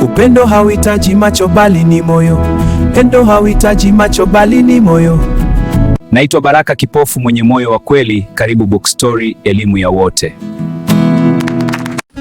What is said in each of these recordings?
Upendo hauhitaji macho bali ni moyo. Upendo hauhitaji macho bali ni moyo. Naitwa Baraka Kipofu, mwenye moyo wa kweli. Karibu Book Story, elimu ya wote.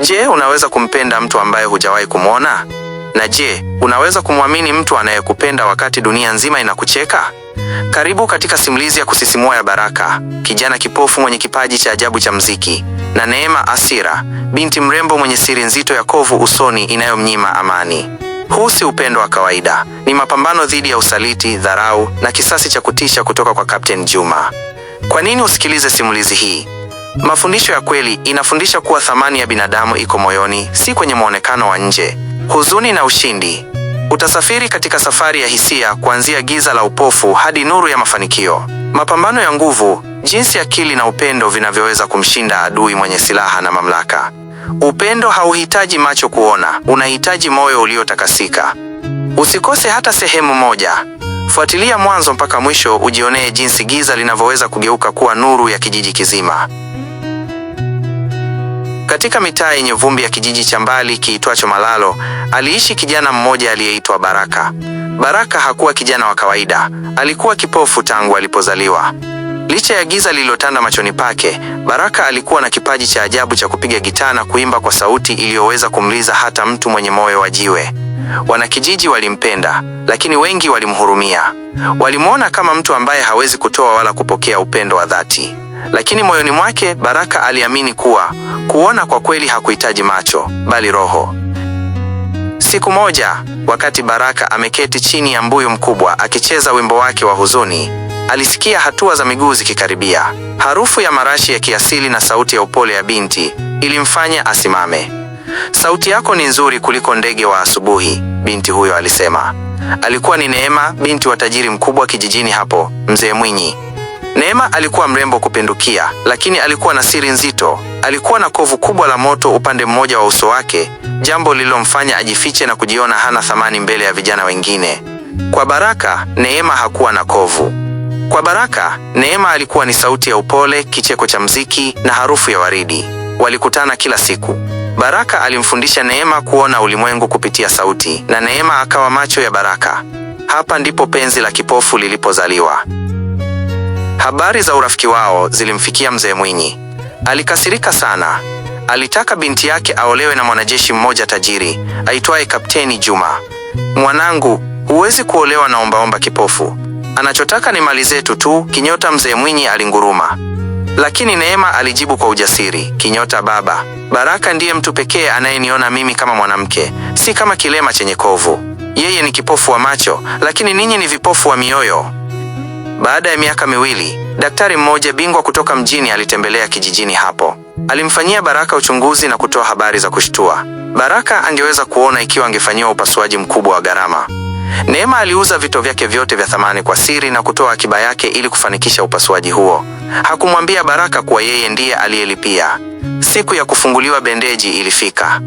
Je, unaweza kumpenda mtu ambaye hujawahi kumwona? Na je, unaweza kumwamini mtu anayekupenda wakati dunia nzima inakucheka? Karibu katika simulizi ya kusisimua ya Baraka, kijana kipofu mwenye kipaji cha ajabu cha muziki, na Neema Asira, binti mrembo mwenye siri nzito ya kovu usoni inayomnyima amani. Huu si upendo wa kawaida, ni mapambano dhidi ya usaliti, dharau na kisasi cha kutisha kutoka kwa Captain Juma. Kwa nini usikilize simulizi hii? Mafundisho ya kweli inafundisha kuwa thamani ya binadamu iko moyoni, si kwenye muonekano wa nje. Huzuni na ushindi. Utasafiri katika safari ya hisia, kuanzia giza la upofu hadi nuru ya mafanikio. Mapambano ya nguvu, jinsi akili na upendo vinavyoweza kumshinda adui mwenye silaha na mamlaka. Upendo hauhitaji macho kuona, unahitaji moyo uliotakasika. Usikose hata sehemu moja. Fuatilia mwanzo mpaka mwisho ujionee jinsi giza linavyoweza kugeuka kuwa nuru ya kijiji kizima. Katika mitaa yenye vumbi ya kijiji cha mbali kiitwacho Malalo, aliishi kijana mmoja aliyeitwa Baraka. Baraka hakuwa kijana wa kawaida, alikuwa kipofu tangu alipozaliwa. Licha ya giza lililotanda machoni pake, Baraka alikuwa na kipaji cha ajabu cha kupiga gitaa na kuimba kwa sauti iliyoweza kumliza hata mtu mwenye moyo wa jiwe. Wanakijiji walimpenda, lakini wengi walimhurumia. Walimwona kama mtu ambaye hawezi kutoa wala kupokea upendo wa dhati. Lakini moyoni mwake Baraka aliamini kuwa kuona kwa kweli hakuhitaji macho, bali roho. Siku moja, wakati Baraka ameketi chini ya mbuyu mkubwa akicheza wimbo wake wa huzuni, alisikia hatua za miguu zikikaribia. Harufu ya marashi ya kiasili na sauti ya upole ya binti ilimfanya asimame. "Sauti yako ni nzuri kuliko ndege wa asubuhi," binti huyo alisema. Alikuwa ni Neema, binti wa tajiri mkubwa kijijini hapo, Mzee Mwinyi. Neema alikuwa mrembo kupindukia, lakini alikuwa na siri nzito. Alikuwa na kovu kubwa la moto upande mmoja wa uso wake, jambo lililomfanya ajifiche na kujiona hana thamani mbele ya vijana wengine. Kwa Baraka, Neema hakuwa na kovu. Kwa Baraka, Neema alikuwa ni sauti ya upole, kicheko cha mziki na harufu ya waridi. Walikutana kila siku. Baraka alimfundisha Neema kuona ulimwengu kupitia sauti, na Neema akawa macho ya Baraka. Hapa ndipo penzi la kipofu lilipozaliwa. Habari za urafiki wao zilimfikia Mzee Mwinyi. Alikasirika sana. Alitaka binti yake aolewe na mwanajeshi mmoja tajiri aitwaye Kapteni Juma. "Mwanangu, huwezi kuolewa na ombaomba kipofu. Anachotaka ni mali zetu tu," kinyota Mzee Mwinyi alinguruma. Lakini Neema alijibu kwa ujasiri, "Kinyota baba, Baraka ndiye mtu pekee anayeniona mimi kama mwanamke, si kama kilema chenye kovu. Yeye ni kipofu wa macho, lakini ninyi ni vipofu wa mioyo." Baada ya miaka miwili, daktari mmoja bingwa kutoka mjini alitembelea kijijini hapo. Alimfanyia Baraka uchunguzi na kutoa habari za kushtua. Baraka angeweza kuona ikiwa angefanyiwa upasuaji mkubwa wa gharama. Neema aliuza vito vyake vyote vya thamani kwa siri na kutoa akiba yake ili kufanikisha upasuaji huo. Hakumwambia Baraka kuwa yeye ndiye aliyelipia. Siku ya kufunguliwa bendeji ilifika.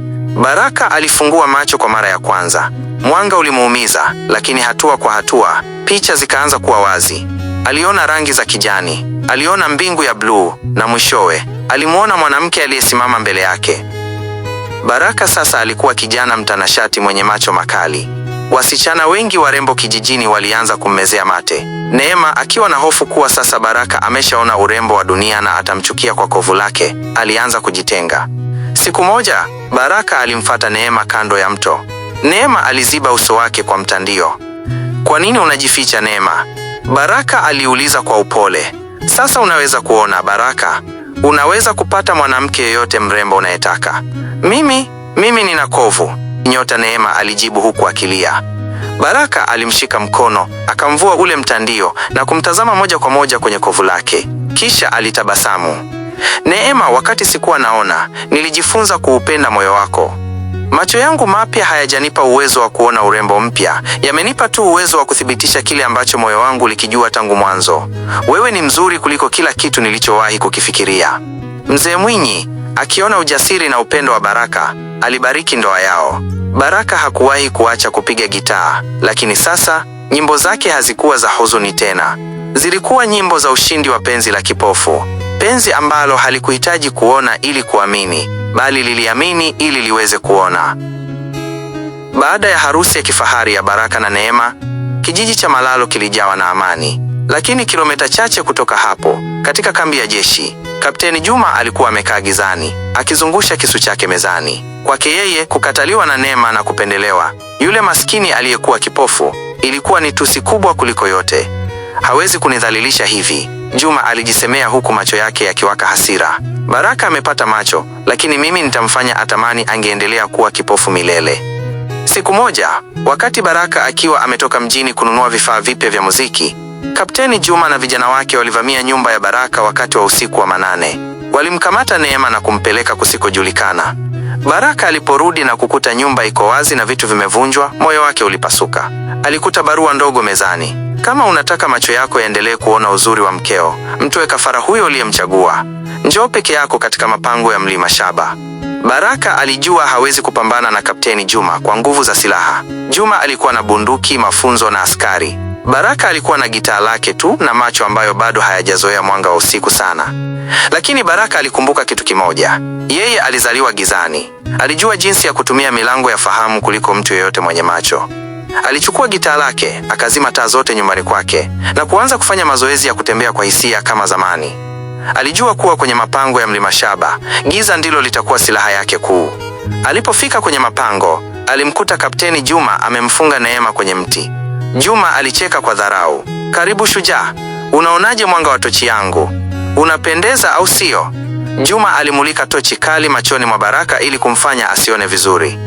Baraka alifungua macho kwa mara ya kwanza. Mwanga ulimuumiza, lakini hatua kwa hatua, picha zikaanza kuwa wazi. Aliona rangi za kijani, aliona mbingu ya bluu, na mwishowe alimuona mwanamke aliyesimama mbele yake. Baraka sasa alikuwa kijana mtanashati mwenye macho makali. Wasichana wengi warembo kijijini walianza kummezea mate. Neema, akiwa na hofu kuwa sasa Baraka ameshaona urembo wa dunia na atamchukia kwa kovu lake, alianza kujitenga. Siku moja, Baraka alimfuata Neema kando ya mto. Neema aliziba uso wake kwa mtandio. "Kwa nini unajificha, Neema?" Baraka aliuliza kwa upole. "Sasa unaweza kuona, Baraka. Unaweza kupata mwanamke yeyote mrembo unayetaka. Mimi nina kovu," nyota Neema alijibu huku akilia. Baraka alimshika mkono, akamvua ule mtandio na kumtazama moja kwa moja kwenye kovu lake. Kisha alitabasamu. "Neema, wakati sikuwa naona, nilijifunza kuupenda moyo wako. Macho yangu mapya hayajanipa uwezo wa kuona urembo mpya, yamenipa tu uwezo wa kuthibitisha kile ambacho moyo wangu ulikijua tangu mwanzo. Wewe ni mzuri kuliko kila kitu nilichowahi kukifikiria." Mzee Mwinyi, akiona ujasiri na upendo wa Baraka, alibariki ndoa yao. Baraka hakuwahi kuacha kupiga gitaa, lakini sasa nyimbo zake hazikuwa za huzuni tena. Zilikuwa nyimbo za ushindi wa penzi la kipofu. Penzi ambalo halikuhitaji kuona ili kuamini, bali liliamini ili liweze kuona. Baada ya harusi ya kifahari ya Baraka na Neema, kijiji cha Malalo kilijawa na amani. Lakini kilomita chache kutoka hapo, katika kambi ya jeshi, Kapteni Juma alikuwa amekaa gizani, akizungusha kisu chake mezani. Kwake yeye, kukataliwa na Neema na kupendelewa, yule maskini aliyekuwa kipofu, ilikuwa ni tusi kubwa kuliko yote. Hawezi kunidhalilisha hivi, Juma alijisemea huku macho yake yakiwaka hasira. Baraka amepata macho, lakini mimi nitamfanya atamani angeendelea kuwa kipofu milele. Siku moja, wakati Baraka akiwa ametoka mjini kununua vifaa vipya vya muziki, Kapteni Juma na vijana wake walivamia nyumba ya Baraka wakati wa usiku wa manane. Walimkamata Neema na kumpeleka kusikojulikana. Baraka aliporudi na kukuta nyumba iko wazi na vitu vimevunjwa, moyo wake ulipasuka. Alikuta barua ndogo mezani. Kama unataka macho yako yaendelee kuona uzuri wa mkeo, mtoe kafara huyo uliyemchagua. Njoo peke yako katika mapango ya Mlima Shaba. Baraka alijua hawezi kupambana na Kapteni Juma kwa nguvu za silaha. Juma alikuwa na bunduki, mafunzo na askari. Baraka alikuwa na gitaa lake tu na macho ambayo bado hayajazoea mwanga wa usiku sana. Lakini Baraka alikumbuka kitu kimoja. Yeye alizaliwa gizani. Alijua jinsi ya kutumia milango ya fahamu kuliko mtu yeyote mwenye macho. Alichukua gitaa lake, akazima taa zote nyumbani kwake na kuanza kufanya mazoezi ya kutembea kwa hisia kama zamani. Alijua kuwa kwenye mapango ya Mlima Shaba, giza ndilo litakuwa silaha yake kuu. Alipofika kwenye mapango, alimkuta Kapteni Juma amemfunga Neema kwenye mti. Juma alicheka kwa dharau. Karibu shujaa, unaonaje mwanga wa tochi yangu? Unapendeza au sio? Juma alimulika tochi kali machoni mwa Baraka ili kumfanya asione vizuri.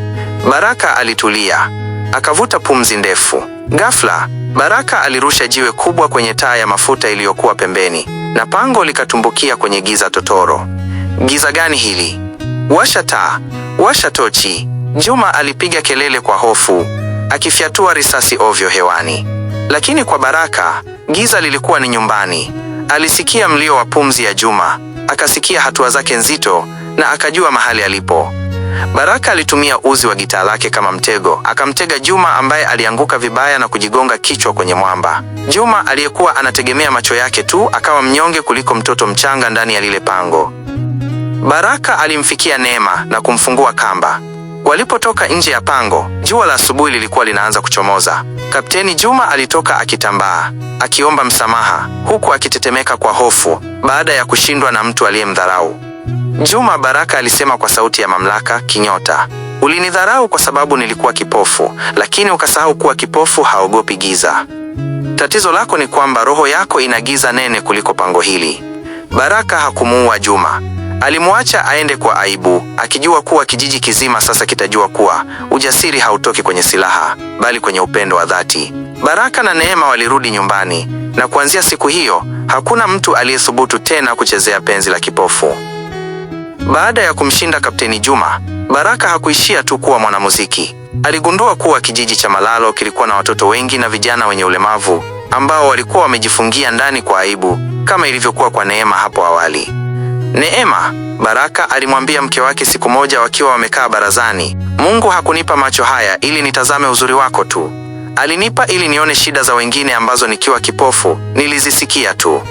Baraka alitulia, akavuta pumzi ndefu. Ghafla, Baraka alirusha jiwe kubwa kwenye taa ya mafuta iliyokuwa pembeni, na pango likatumbukia kwenye giza totoro. Giza gani hili? Washa taa, washa tochi! Juma alipiga kelele kwa hofu, akifyatua risasi ovyo hewani. Lakini kwa Baraka, giza lilikuwa ni nyumbani. Alisikia mlio wa pumzi ya Juma, akasikia hatua zake nzito na akajua mahali alipo. Baraka alitumia uzi wa gitaa lake kama mtego, akamtega Juma ambaye alianguka vibaya na kujigonga kichwa kwenye mwamba. Juma aliyekuwa anategemea macho yake tu akawa mnyonge kuliko mtoto mchanga ndani ya lile pango. Baraka alimfikia Neema na kumfungua kamba. Walipotoka nje ya pango, jua la asubuhi lilikuwa linaanza kuchomoza. Kapteni Juma alitoka akitambaa, akiomba msamaha, huku akitetemeka kwa hofu baada ya kushindwa na mtu aliyemdharau. Juma, Baraka alisema kwa sauti ya mamlaka, kinyota, ulinidharau kwa sababu nilikuwa kipofu, lakini ukasahau kuwa kipofu haogopi giza. Tatizo lako ni kwamba roho yako ina giza nene kuliko pango hili. Baraka hakumuua Juma. Alimwacha aende kwa aibu, akijua kuwa kijiji kizima sasa kitajua kuwa ujasiri hautoki kwenye silaha, bali kwenye upendo wa dhati. Baraka na Neema walirudi nyumbani, na kuanzia siku hiyo, hakuna mtu aliyethubutu tena kuchezea penzi la kipofu. Baada ya kumshinda Kapteni Juma, Baraka hakuishia tu kuwa mwanamuziki. Aligundua kuwa kijiji cha Malalo kilikuwa na watoto wengi na vijana wenye ulemavu, ambao walikuwa wamejifungia ndani kwa aibu, kama ilivyokuwa kwa Neema hapo awali. Neema, Baraka alimwambia mke wake siku moja wakiwa wamekaa barazani, Mungu hakunipa macho haya ili nitazame uzuri wako tu. Alinipa ili nione shida za wengine ambazo nikiwa kipofu nilizisikia tu.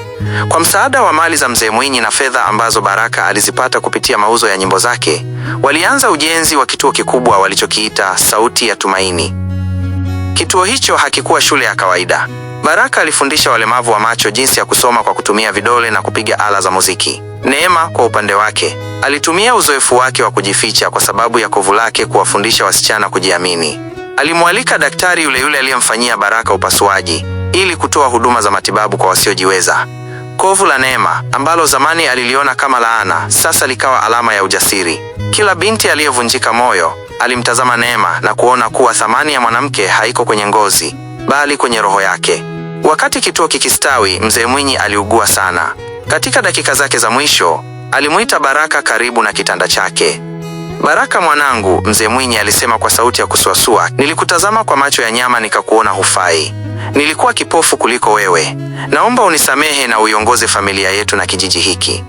Kwa msaada wa mali za Mzee Mwinyi na fedha ambazo Baraka alizipata kupitia mauzo ya nyimbo zake, walianza ujenzi wa kituo kikubwa walichokiita Sauti ya Tumaini. Kituo hicho hakikuwa shule ya kawaida. Baraka alifundisha walemavu wa macho jinsi ya kusoma kwa kutumia vidole na kupiga ala za muziki. Neema kwa upande wake, alitumia uzoefu wake wa kujificha kwa sababu ya kovu lake kuwafundisha wasichana kujiamini. Alimwalika daktari yule aliyemfanyia Baraka upasuaji ili kutoa huduma za matibabu kwa wasiojiweza. Kovu la Neema, ambalo zamani aliliona kama laana, sasa likawa alama ya ujasiri. Kila binti aliyevunjika moyo alimtazama Neema na kuona kuwa thamani ya mwanamke haiko kwenye ngozi, bali kwenye roho yake. Wakati kituo kikistawi, Mzee Mwinyi aliugua sana. Katika dakika zake za mwisho, alimuita Baraka karibu na kitanda chake. Baraka mwanangu, Mzee Mwinyi alisema kwa sauti ya kusuasua, nilikutazama kwa macho ya nyama nikakuona hufai. Nilikuwa kipofu kuliko wewe. Naomba unisamehe na uiongoze familia yetu na kijiji hiki.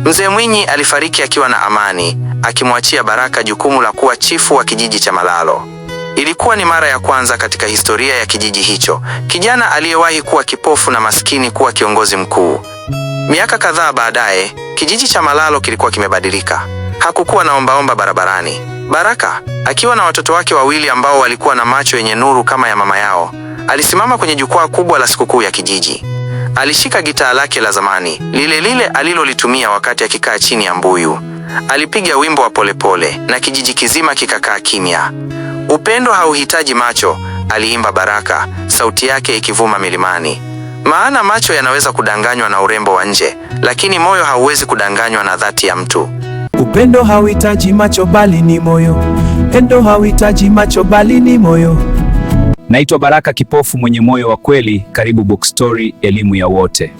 Mzee Mwinyi alifariki akiwa na amani, akimwachia Baraka jukumu la kuwa chifu wa kijiji cha Malalo. Ilikuwa ni mara ya kwanza katika historia ya kijiji hicho, kijana aliyewahi kuwa kipofu na maskini kuwa kiongozi mkuu. Miaka kadhaa baadaye, kijiji cha Malalo kilikuwa kimebadilika. Hakukuwa na ombaomba barabarani. Baraka, akiwa na watoto wake wawili ambao walikuwa na macho yenye nuru kama ya mama yao, alisimama kwenye jukwaa kubwa la sikukuu ya kijiji. Alishika gitaa lake la zamani, lile alilolitumia wakati akikaa chini ya mbuyu. Alipiga wimbo wa polepole na kijiji kizima kikakaa kimya. Upendo hauhitaji macho, aliimba Baraka, sauti yake ikivuma milimani. Maana macho yanaweza kudanganywa na urembo wa nje, lakini moyo hauwezi kudanganywa na dhati ya mtu. Upendo hauhitaji macho bali ni moyo. Upendo hauhitaji macho bali ni moyo. Naitwa Baraka, kipofu mwenye moyo wa kweli. Karibu Book Story, elimu ya wote.